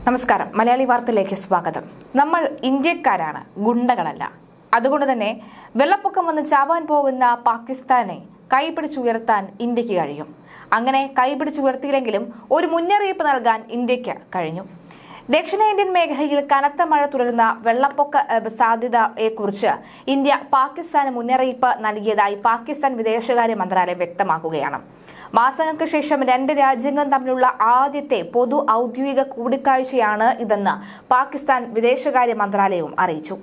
നമസ്കാരം, മലയാളി വാർത്തയിലേക്ക് സ്വാഗതം. നമ്മൾ ഇന്ത്യക്കാരാണ്, ഗുണ്ടകളല്ല. അതുകൊണ്ട് തന്നെ വെള്ളപ്പൊക്കം വന്ന് ചാവാൻ പോകുന്ന പാകിസ്ഥാനെ കൈപിടിച്ചുയർത്താൻ ഇന്ത്യക്ക് കഴിയും. അങ്ങനെ കൈപിടിച്ചുയർത്തിയില്ലെങ്കിലും ഒരു മുന്നറിയിപ്പ് നൽകാൻ ഇന്ത്യക്ക് കഴിഞ്ഞു. ദക്ഷിണേന്ത്യൻ മേഖലയിൽ കനത്ത മഴ തുടരുന്ന വെള്ളപ്പൊക്ക സാധ്യതയെക്കുറിച്ച് ഇന്ത്യ പാകിസ്ഥാന് മുന്നറിയിപ്പ് നൽകിയതായി പാകിസ്ഥാൻ വിദേശകാര്യ മന്ത്രാലയം വ്യക്തമാക്കുകയാണ്. മാസങ്ങൾക്ക് ശേഷം രണ്ട് രാജ്യങ്ങളും തമ്മിലുള്ള ആദ്യത്തെ പൊതു ഔദ്യോഗിക കൂടിക്കാഴ്ചയാണ് ഇതെന്ന് പാകിസ്ഥാൻ വിദേശകാര്യ മന്ത്രാലയവും അറിയിച്ചു.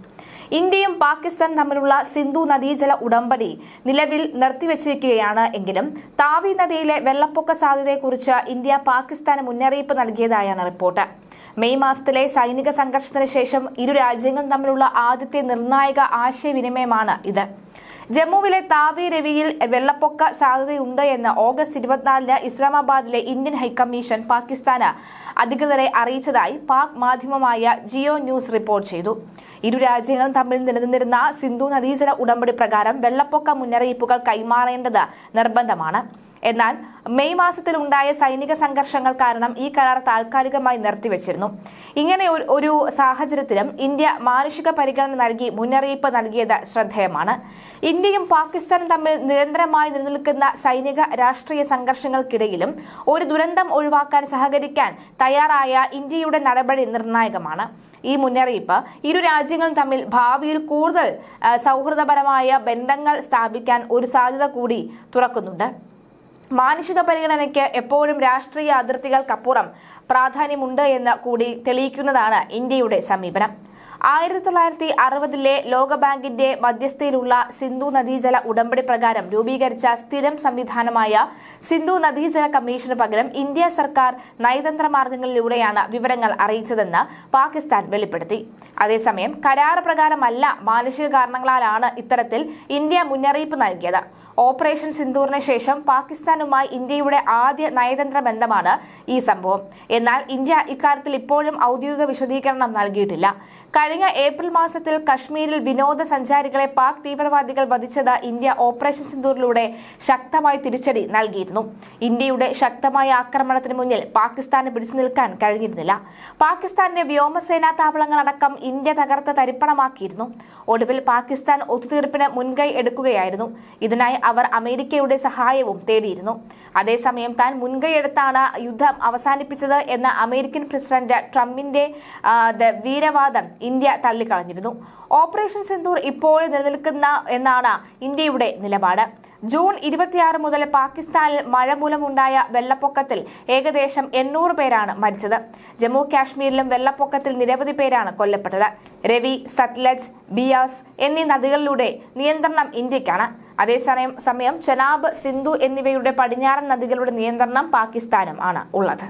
ഇന്ത്യയും പാകിസ്ഥാനും തമ്മിലുള്ള സിന്ധു നദീജല ഉടമ്പടി നിലവിൽ നിർത്തിവച്ചിരിക്കുകയാണ് എങ്കിലും താവി നദിയിലെ വെള്ളപ്പൊക്ക സാധ്യതയെക്കുറിച്ച് ഇന്ത്യ പാകിസ്ഥാന് മുന്നറിയിപ്പ് നൽകിയതായാണ് റിപ്പോർട്ട്. മെയ് മാസത്തിലെ സൈനിക സംഘർഷത്തിന് ശേഷം ഇരു രാജ്യങ്ങളും തമ്മിലുള്ള ആദ്യത്തെ നിർണായക ആശയവിനിമയമാണ് ഇത്. ജമ്മുവിലെ താവി രവിയിൽ വെള്ളപ്പൊക്ക സാധ്യതയുണ്ട് എന്ന് ഓഗസ്റ്റ് 24-ന് ഇസ്ലാമാബാദിലെ ഇന്ത്യൻ ഹൈക്കമ്മീഷൻ പാകിസ്ഥാന് അധികൃതരെ അറിയിച്ചതായി പാക് മാധ്യമമായ ജിയോ ന്യൂസ് റിപ്പോർട്ട് ചെയ്തു. ഇരു രാജ്യങ്ങളും തമ്മിൽ നിലനിന്നിരുന്ന സിന്ധു നദീജല ഉടമ്പടി പ്രകാരം വെള്ളപ്പൊക്ക മുന്നറിയിപ്പുകൾ കൈമാറേണ്ടത് നിർബന്ധമാണ്. എന്നാൽ മെയ് മാസത്തിൽ ഉണ്ടായ സൈനിക സംഘർഷങ്ങൾ കാരണം ഈ കരാർ താൽക്കാലികമായി നിർത്തിവച്ചിരുന്നു. ഇങ്ങനെ ഒരു സാഹചര്യത്തിലും ഇന്ത്യ മാനുഷിക പരിഗണന നൽകി മുന്നറിയിപ്പ് നൽകിയത് ശ്രദ്ധേയമാണ്. ഇന്ത്യയും പാകിസ്ഥാനും തമ്മിൽ നിരന്തരമായി നിലനിൽക്കുന്ന സൈനിക രാഷ്ട്രീയ സംഘർഷങ്ങൾക്കിടയിലും ഒരു ദുരന്തം ഒഴിവാക്കാൻ സഹകരിക്കാൻ തയ്യാറായ ഇന്ത്യയുടെ നടപടി നിർണായകമാണ്. ഈ മുന്നറിയിപ്പ് ഇരു രാജ്യങ്ങളും തമ്മിൽ ഭാവിയിൽ കൂടുതൽ സൗഹൃദപരമായ ബന്ധങ്ങൾ സ്ഥാപിക്കാൻ ഒരു സാധ്യത കൂടി തുറക്കുന്നുണ്ട്. മാനുഷിക പരിഗണനയ്ക്ക് എപ്പോഴും രാഷ്ട്രീയ അതിർത്തികൾക്കപ്പുറം പ്രാധാന്യമുണ്ട് എന്ന് കൂടി തെളിയിക്കുന്നതാണ് ഇന്ത്യയുടെ സമീപനം. 1960-ലെ ലോകബാങ്കിന്റെ മധ്യസ്ഥയിലുള്ള സിന്ധു നദീജല ഉടമ്പടി പ്രകാരം രൂപീകരിച്ച സ്ഥിരം സംവിധാനമായ സിന്ധു നദീജല കമ്മീഷന് പകരം ഇന്ത്യ സർക്കാർ നയതന്ത്ര മാർഗങ്ങളിലൂടെയാണ് വിവരങ്ങൾ അറിയിച്ചതെന്ന് പാകിസ്ഥാൻ വെളിപ്പെടുത്തി. അതേസമയം കരാർ പ്രകാരമല്ല, മാനുഷിക കാരണങ്ങളാലാണ് ഇത്തരത്തിൽ ഇന്ത്യ മുന്നറിയിപ്പ് നൽകിയത്. ഓപ്പറേഷൻ സിന്ദൂറിന് ശേഷം പാകിസ്ഥാനുമായി ഇന്ത്യയുടെ ആദ്യ നയതന്ത്ര ബന്ധമാണ് ഈ സംഭവം. എന്നാൽ ഇന്ത്യ ഇക്കാര്യത്തിൽ ഇപ്പോഴും ഔദ്യോഗിക വിശദീകരണം നൽകിയിട്ടില്ല. കഴിഞ്ഞ ഏപ്രിൽ മാസത്തിൽ കശ്മീരിൽ വിനോദസഞ്ചാരികളെ പാക് തീവ്രവാദികൾ വധിച്ചത് ഇന്ത്യ ഓപ്പറേഷൻ സിന്ദൂറിലൂടെ ശക്തമായി തിരിച്ചടി നൽകിയിരുന്നു. ഇന്ത്യയുടെ ശക്തമായ ആക്രമണത്തിന് മുന്നിൽ പാകിസ്ഥാന് പിടിച്ചു നിൽക്കാൻ കഴിഞ്ഞിരുന്നില്ല. പാകിസ്ഥാന്റെ വ്യോമസേനാ താവളങ്ങളടക്കം ഇന്ത്യ തകർത്ത് തരിപ്പണമാക്കിയിരുന്നു. ഒടുവിൽ പാകിസ്ഥാൻ ഒത്തുതീർപ്പിന് മുൻകൈ എടുക്കുകയായിരുന്നു. ഇതിനായി അവർ അമേരിക്കയുടെ സഹായവും തേടിയിരുന്നു. അതേസമയം താൻ മുൻകൈയെടുത്താണ് യുദ്ധം അവസാനിപ്പിച്ചത് എന്ന അമേരിക്കൻ പ്രസിഡന്റ് ട്രംപിന്റെ വീരവാദം ഇന്ത്യ തള്ളിക്കളഞ്ഞിരുന്നു. ഓപ്പറേഷൻ സിന്ദൂർ ഇപ്പോഴും നിലനിൽക്കുന്ന എന്നാണ് ഇന്ത്യയുടെ നിലപാട്. ജൂൺ 26 മുതൽ പാകിസ്ഥാനിൽ മഴ മൂലമുണ്ടായ വെള്ളപ്പൊക്കത്തിൽ ഏകദേശം 800 പേരാണ് മരിച്ചത്. ജമ്മു കാശ്മീരിലും വെള്ളപ്പൊക്കത്തിൽ നിരവധി പേരാണ് കൊല്ലപ്പെട്ടത്. രവി, സത്ലജ്, ബിയാസ് എന്നീ നദികളിലൂടെ നിയന്ത്രണം ഇന്ത്യക്കാണ്. അതേസമയം ചെനാബ്, സിന്ധു എന്നിവയുടെ പടിഞ്ഞാറൻ നദികളുടെ നിയന്ത്രണം പാകിസ്ഥാനും ആണ് ഉള്ളത്.